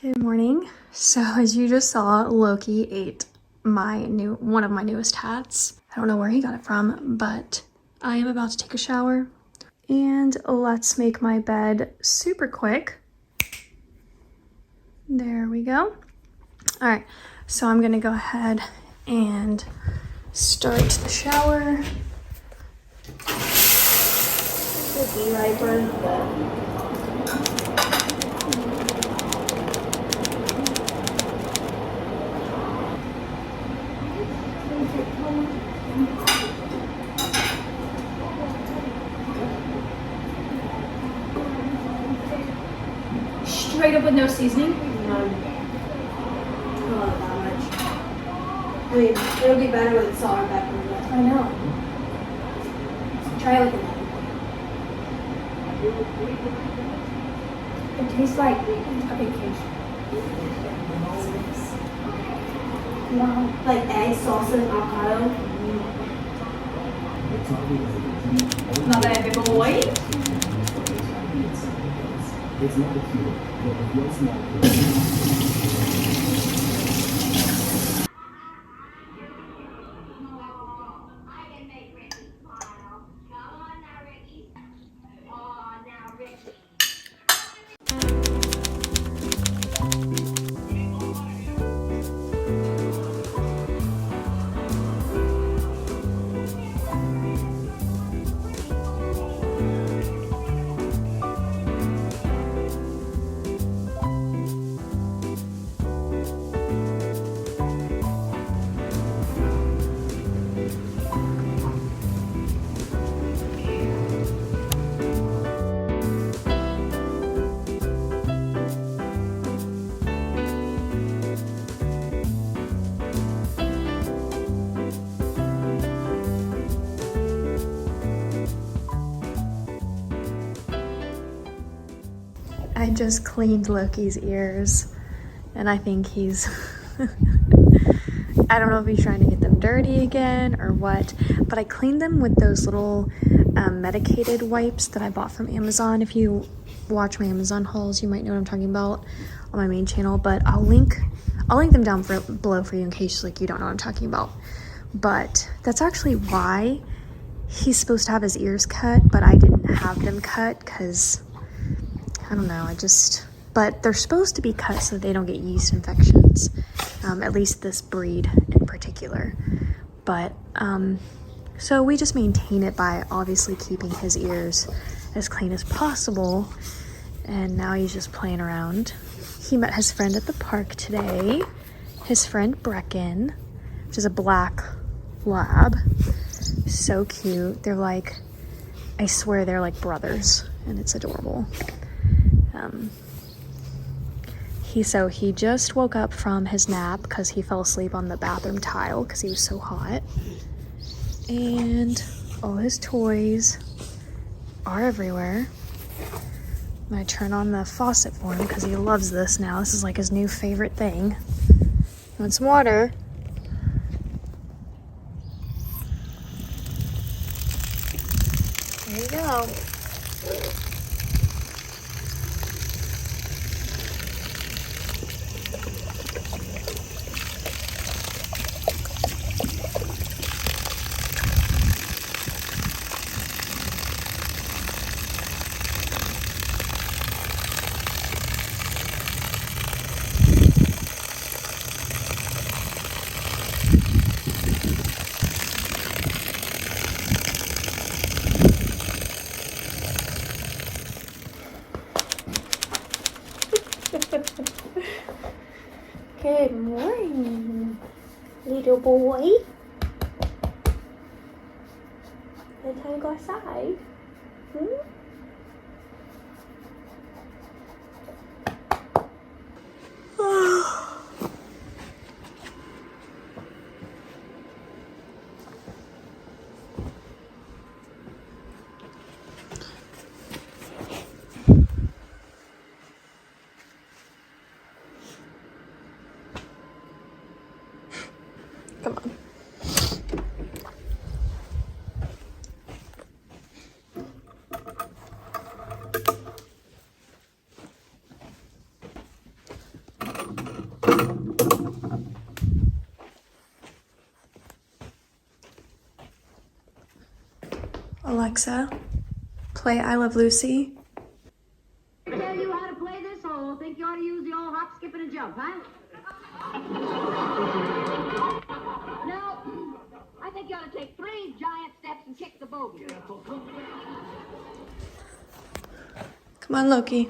Good morning. So as you just saw, Loki ate one of my newest hats. I don't know where he got it from, but I am about to take a shower and let's make my bed super quick. There we go. All right, so I'm gonna go ahead and start the shower. Be right for the bed. Straight up with no seasoning? None. I don't love that much. I mean, it'll be better with salt and pepper. I know. Try looking at It tastes like a vacation. Wow. Like egg, salsa, and avocado. Not that big a boy. It's not a cure, but a real small I just cleaned Loki's ears and I think he's I don't know if he's trying to get them dirty again or what, but I cleaned them with those little medicated wipes that I bought from Amazon. If you watch my Amazon hauls, you might know what I'm talking about on my main channel, but I'll link them down below for you in case like you don't know what I'm talking about. But that's actually why he's supposed to have his ears cut, but I didn't have them cut because I don't know, but they're supposed to be cut so they don't get yeast infections, at least this breed in particular. But, so we just maintain it by obviously keeping his ears as clean as possible. And now he's just playing around. He met his friend at the park today, his friend Brecken, which is a black lab. So cute. They're like, I swear they're like brothers, and it's adorable. He just woke up from his nap because he fell asleep on the bathroom tile because he was so hot. And all his toys are everywhere. I'm gonna turn on the faucet for him because he loves this now. This is like his new favorite thing. Want some water? There you go. Good morning, little boy. Is it time to go outside? Come on. Alexa, play I Love Lucy. Tell you how to play this hole. Think you ought to use the old hop, skip, and a jump, huh? No. I think you ought to take 3 giant steps and kick the bogey. Come on, Loki.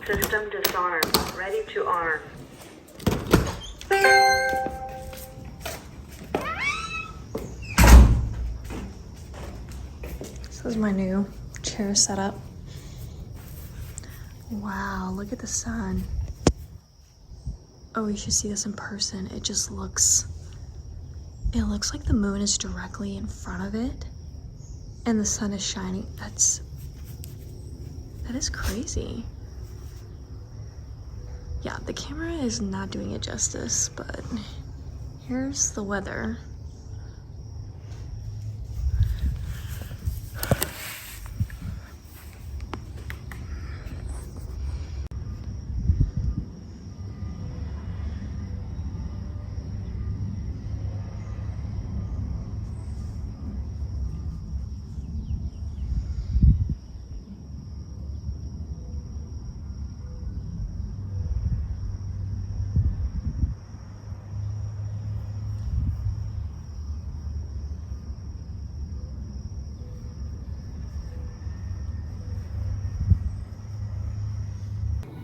System disarmed. Ready to arm. This is my new chair setup. Wow, look at the sun. Oh, you should see this in person. It just looks, it looks like the moon is directly in front of it and the sun is shining. That is crazy. Yeah, the camera is not doing it justice, but here's the weather.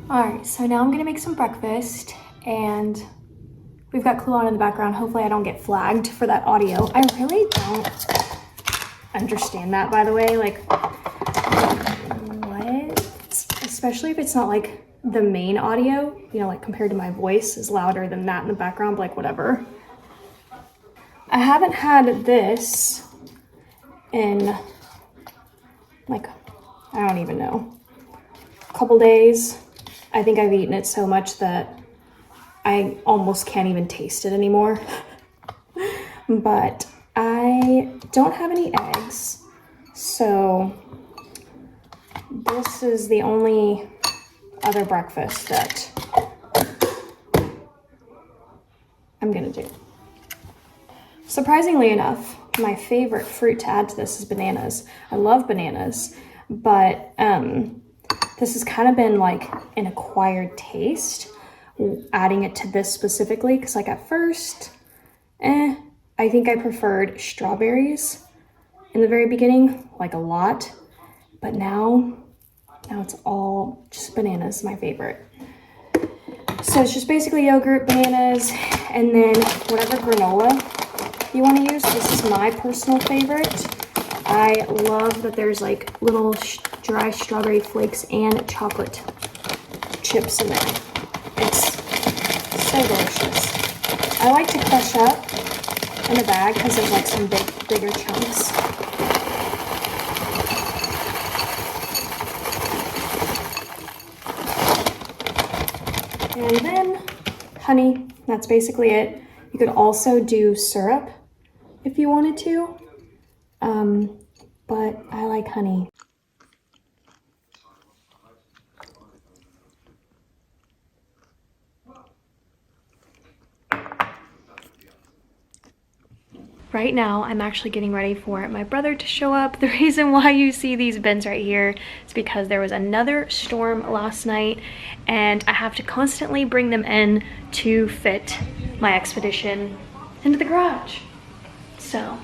All right, so now I'm gonna make some breakfast and we've got Clue on in the background. Hopefully I don't get flagged for that audio. I really don't understand that, by the way. Like, what? Especially if it's not like the main audio, you know, like compared to my voice is louder than that in the background, like whatever. I haven't had this in like, I don't even know, a couple days. I think I've eaten it so much that I almost can't even taste it anymore. But I don't have any eggs, so this is the only other breakfast that I'm gonna do. Surprisingly enough, my favorite fruit to add to this is bananas. I love bananas, but this has kind of been like an acquired taste, adding it to this specifically, because like at first, I think I preferred strawberries in the very beginning, like a lot, but now it's all just bananas, my favorite. So it's just basically yogurt, bananas, and then whatever granola you want to use. This is my personal favorite. I love that there's like little dry strawberry flakes and chocolate chips in there. It's so delicious. I like to crush up in a bag because there's like some bigger chunks. And then honey, that's basically it. You could also do syrup if you wanted to, but I like honey. Right now, I'm actually getting ready for my brother to show up. The reason why you see these bins right here is because there was another storm last night and I have to constantly bring them in to fit my expedition into the garage. So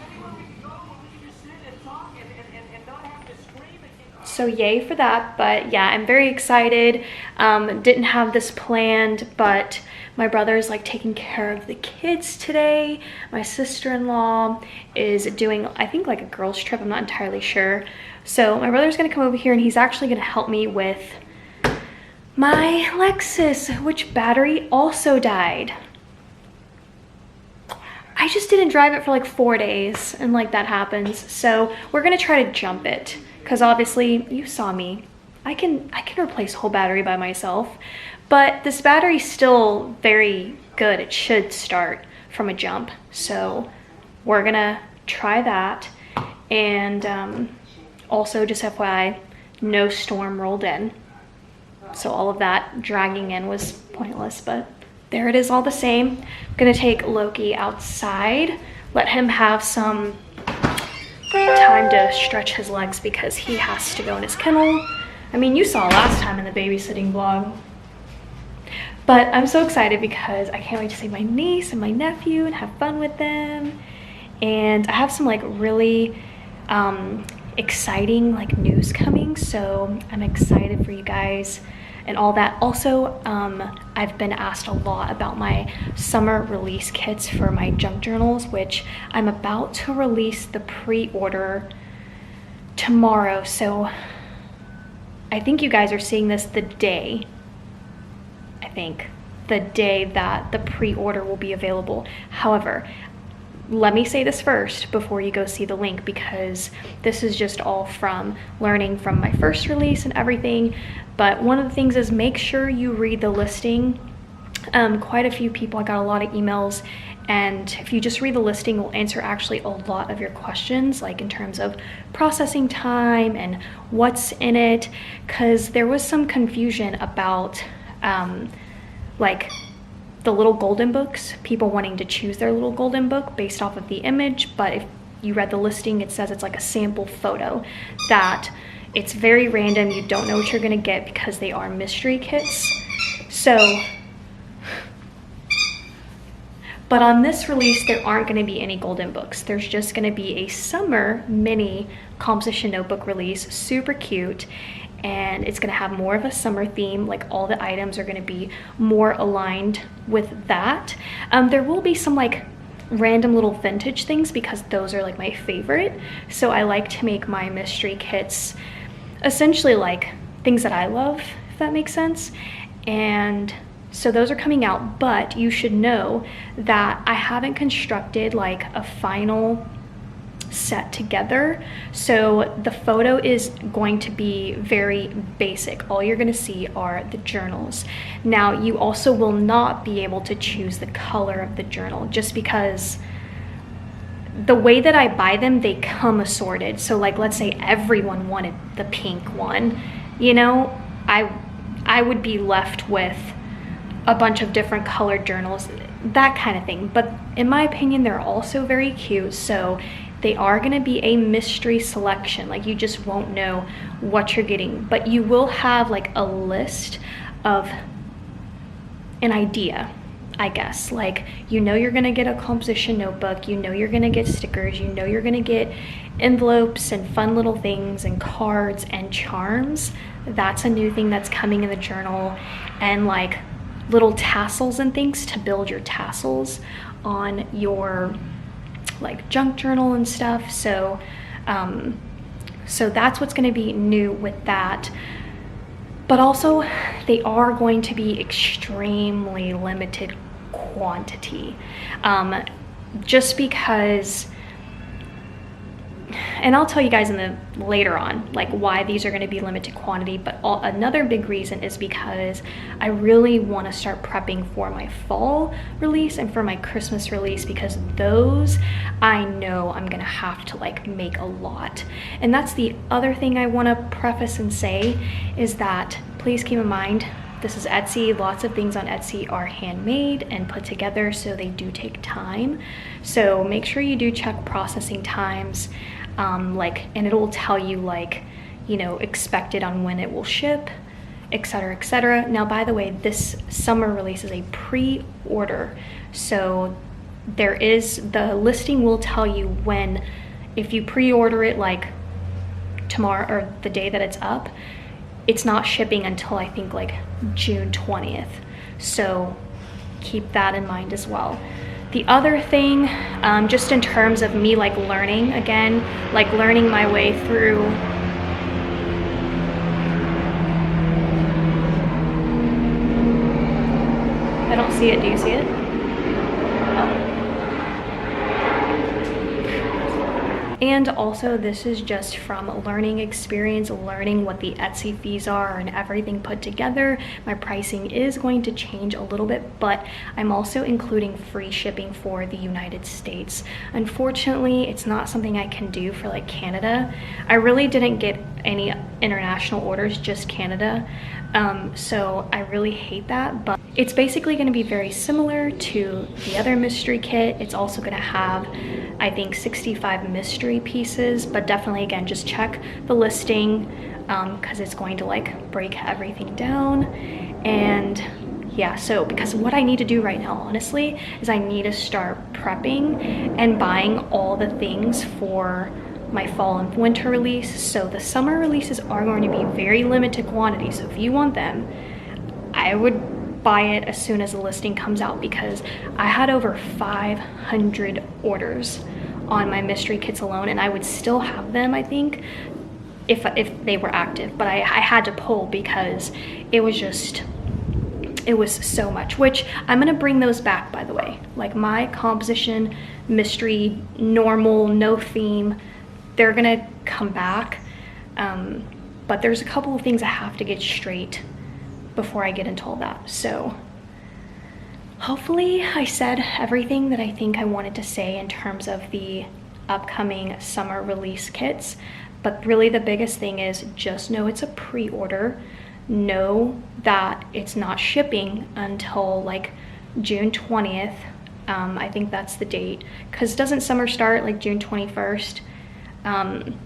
yay for that, but yeah, I'm very excited. Didn't have this planned, but my brother's like taking care of the kids today. My sister-in-law is doing, I think, like a girls trip, I'm not entirely sure. So my brother's gonna come over here and he's actually gonna help me with my Lexus, which battery also died. I just didn't drive it for like 4 days and like that happens. So we're gonna try to jump it. Because obviously, you saw me, I can replace a whole battery by myself, but this battery's still very good. It should start from a jump. So we're gonna try that. And also, just FYI, no storm rolled in. So all of that dragging in was pointless, but there it is all the same. I'm gonna take Loki outside, let him have some time to stretch his legs because he has to go in his kennel. I mean, you saw last time in the babysitting vlog. But I'm so excited because I can't wait to see my niece and my nephew and have fun with them. And I have some like really exciting like news coming, so I'm excited for you guys and all that. Also, I've been asked a lot about my summer release kits for my junk journals, which I'm about to release the pre-order tomorrow. So I think you guys are seeing this the day, the day that the pre-order will be available. However, let me say this first before you go see the link, because this is just all from learning from my first release and everything. But one of the things is make sure you read the listing. Quite a few people, I got a lot of emails, and if you just read the listing, it will answer actually a lot of your questions, like in terms of processing time and what's in it, because there was some confusion about like the little golden books, people wanting to choose their little golden book based off of the image. But if you read the listing, it says it's like a sample photo, that it's very random. You don't know what you're gonna get because they are mystery kits. So, but on this release, there aren't gonna be any golden books. There's just gonna be a summer mini composition notebook release, super cute. And it's gonna have more of a summer theme, like all the items are gonna be more aligned with that. There will be some like random little vintage things because those are like my favorite. So I like to make my mystery kits essentially like things that I love, if that makes sense. And so those are coming out, but you should know that I haven't constructed like a final set together. So the photo is going to be very basic. All you're going to see are the journals. Now, you also will not be able to choose the color of the journal, just because the way that I buy them, they come assorted. So like, let's say everyone wanted the pink one, you know, I would be left with a bunch of different colored journals, that kind of thing. But in my opinion, they're also very cute. So they are going to be a mystery selection. Like, you just won't know what you're getting, but you will have like a list of an idea, I guess. Like, you know you're going to get a composition notebook, you know you're going to get stickers, you know you're going to get envelopes and fun little things and cards and charms. That's a new thing that's coming in the journal, and like little tassels and things to build your tassels on your like junk journal and stuff. So so that's what's going to be new with that. But also, they are going to be extremely limited quantity, just because, and I'll tell you guys in the later on like why these are going to be limited quantity. But another big reason is because I really want to start prepping for my fall release and for my Christmas release, because those I know I'm gonna have to like make a lot. And that's the other thing I want to preface and say, is that please keep in mind, this is Etsy. Lots of things on Etsy are handmade and put together, so they do take time. So make sure you do check processing times, like, and it'll tell you like, you know, expected on when it will ship, etc., etc. Now, by the way, this summer release is a pre-order, so there is, the listing will tell you when, if you pre-order it like tomorrow or the day that it's up, it's not shipping until I think like June 20th. So keep that in mind as well. The other thing, just in terms of me like learning, again, like learning my way through I don't see it. Do you see it? Oh. And also, this is just from a learning experience, learning what the Etsy fees are and everything put together. My pricing is going to change a little bit, but I'm also including free shipping for the United States. Unfortunately, it's not something I can do for like Canada. I really didn't get any international orders, just Canada. So I really hate that, but it's basically going to be very similar to the other mystery kit. It's also going to have, I think, 65 mystery pieces, but definitely, again, just check the listing because it's going to like break everything down. And yeah, so because what I need to do right now, honestly, is I need to start prepping and buying all the things for my fall and winter release. So the summer releases are going to be very limited quantity. So if you want them, I would buy it as soon as the listing comes out, because I had over 500 orders on my mystery kits alone, and I would still have them, I think, if they were active. But I had to pull because it was so much, which I'm gonna bring those back, by the way. Like my composition, mystery, normal, no theme, they're gonna come back. But there's a couple of things I have to get straight before I get into all that. So hopefully I said everything that I think I wanted to say in terms of the upcoming summer release kits. But really the biggest thing is just know it's a pre-order. Know that it's not shipping until like June 20th. I think that's the date, because doesn't summer start like June 21st? And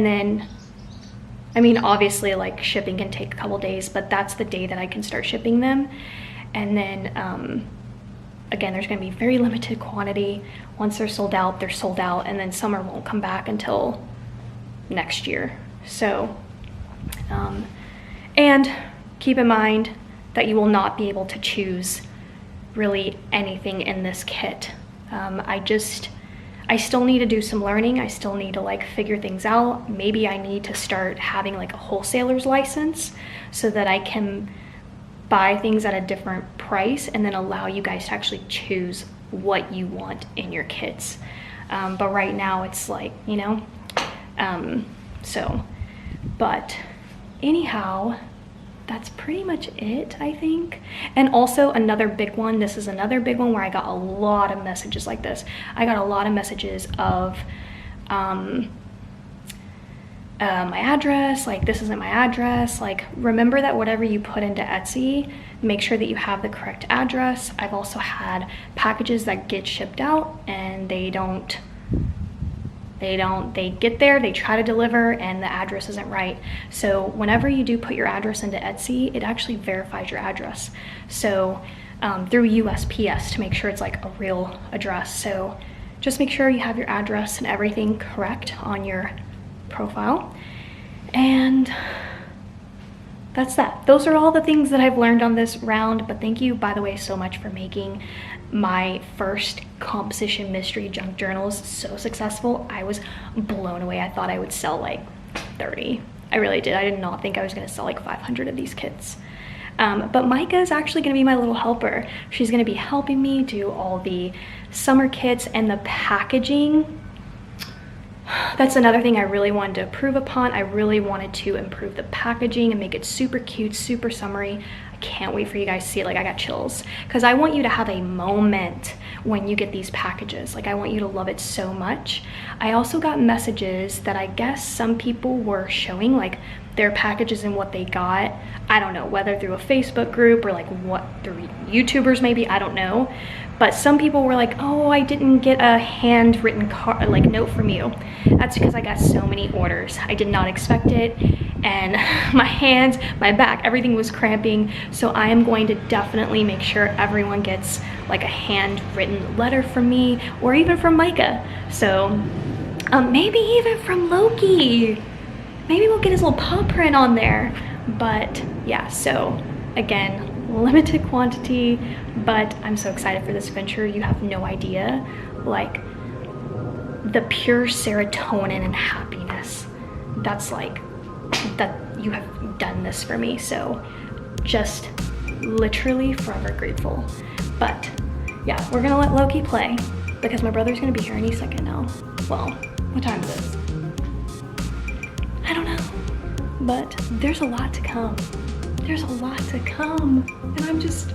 then, I mean, obviously like shipping can take a couple days, but that's the day that I can start shipping them. And then again, there's going to be very limited quantity. Once they're sold out, they're sold out, and then summer won't come back until next year. So and keep in mind that you will not be able to choose really anything in this kit. I still need to do some learning. I still need to like figure things out. Maybe I need to start having like a wholesaler's license so that I can buy things at a different price and then allow you guys to actually choose what you want in your kits. But right now it's like, you know, but anyhow, that's pretty much it, I think. And also another big one, this is another big one where I got a lot of messages like this. I got a lot of messages of my address, like this isn't my address. Like, remember that whatever you put into Etsy, make sure that you have the correct address. I've also had packages that get shipped out and they get there, they try to deliver, and the address isn't right. So whenever you do put your address into Etsy, it actually verifies your address. So through USPS to make sure it's like a real address. So just make sure you have your address and everything correct on your profile. And that's that. Those are all the things that I've learned on this round. But thank you, by the way, so much for making my first composition mystery junk journals so successful. I was blown away. I thought I would sell like 30. I really did. I did not think I was going to sell like 500 of these kits. But Mikah is actually going to be my little helper. She's going to be helping me do all the summer kits and the packaging. That's another thing I really wanted to improve upon. I really wanted to improve the packaging and make it super cute, super summery. I can't wait for you guys to see it. Like, I got chills because I want you to have a moment when you get these packages. Like, I want you to love it so much. I also got messages that I guess some people were showing like their packages and what they got. I don't know, whether through a Facebook group or like what, through YouTubers maybe, I don't know. But some people were like, oh, I didn't get a handwritten card, like note from you. That's because I got so many orders. I did not expect it. And my hands, my back, everything was cramping. So I am going to definitely make sure everyone gets like a handwritten letter from me, or even from Mikah. So maybe even from Loki. Maybe we'll get his little paw print on there. But yeah, so again, limited quantity, but I'm so excited for this adventure. You have no idea, like the pure serotonin and happiness that's like that you have done this for me. So just literally forever grateful. But yeah, we're gonna let Loki play because my brother's gonna be here any second now. Well, what time is this? I don't know, but there's a lot to come. There's a lot to come, and I'm just